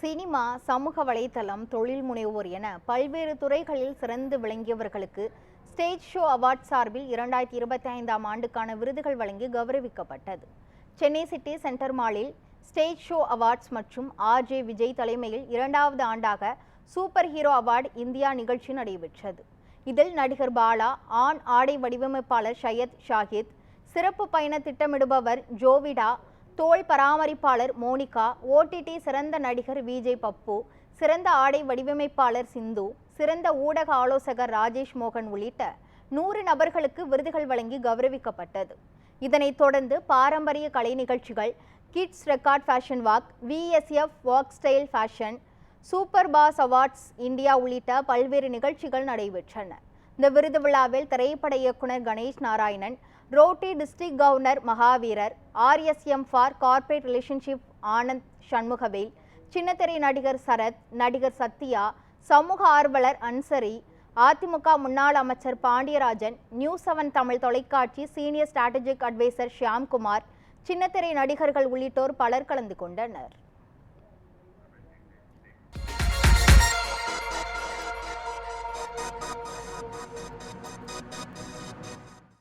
Cinema, சமூக வலைத்தளம், தொழில் முனைவோர் என பல்வேறு துறைகளில் சிறந்து விளங்கியவர்களுக்கு ஸ்டேஜ் ஷோ அவார்ட் சார்பில் 2025ஆம் ஆண்டுக்கான விருதுகள் வழங்கி கௌரவிக்கப்பட்டது. சென்னை சிட்டி சென்டர் மாலில் ஸ்டேஜ் ஷோ அவார்ட்ஸ் மற்றும் ஆர்.ஜே. விஜய் தலைமையில் 2வது ஆண்டாக சூப்பர் ஹீரோ அவார்டு இந்தியா நிகழ்ச்சி நடைபெற்றது. இதில் நடிகர் பாலா, ஆண் ஆடை வடிவமைப்பாளர் ஷயத் ஷாஹித், சிறப்பு பயண திட்டமிடுபவர் ஜோவிடா, தோல் பராமரிப்பாளர் மோனிகா, ஓடிடி சிறந்த நடிகர் விஜய் பப்பு, சிறந்த ஆடை வடிவமைப்பாளர் சிந்து, சிறந்த ஊடக ஆலோசகர் ராஜேஷ் மோகன் உள்ளிட்ட 100 நபர்களுக்கு விருதுகள் வழங்கி கௌரவிக்கப்பட்டது. இதனைத் தொடர்ந்து பாரம்பரிய கலை நிகழ்ச்சிகள், kids record fashion walk, VSF walk style fashion, super boss awards India உள்ளிட்ட பல்வேறு நிகழ்ச்சிகள் நடைபெற்றன. இந்த விருது விழாவில் திரைப்பட இயக்குனர் Ganesh Narayanan, Rotary district governor Mahaveerar, RSM for corporate relationship Anand Shanmugavel, சின்னத்திரை நடிகர் சரத், நடிகர் சத்யா, சமூக ஆர்வலர் அன்சரி, அதிமுக முன்னாள் அமைச்சர் பாண்டியராஜன், நியூஸ் 7 தமிழ் தொலைக்காட்சி சீனியர் ஸ்ட்ராட்டஜிக் அட்வைசர் ஷியாம்குமார், சின்னத்திரை நடிகர்கள் உள்ளிட்டோர் பலர் கலந்து கொண்டனர்.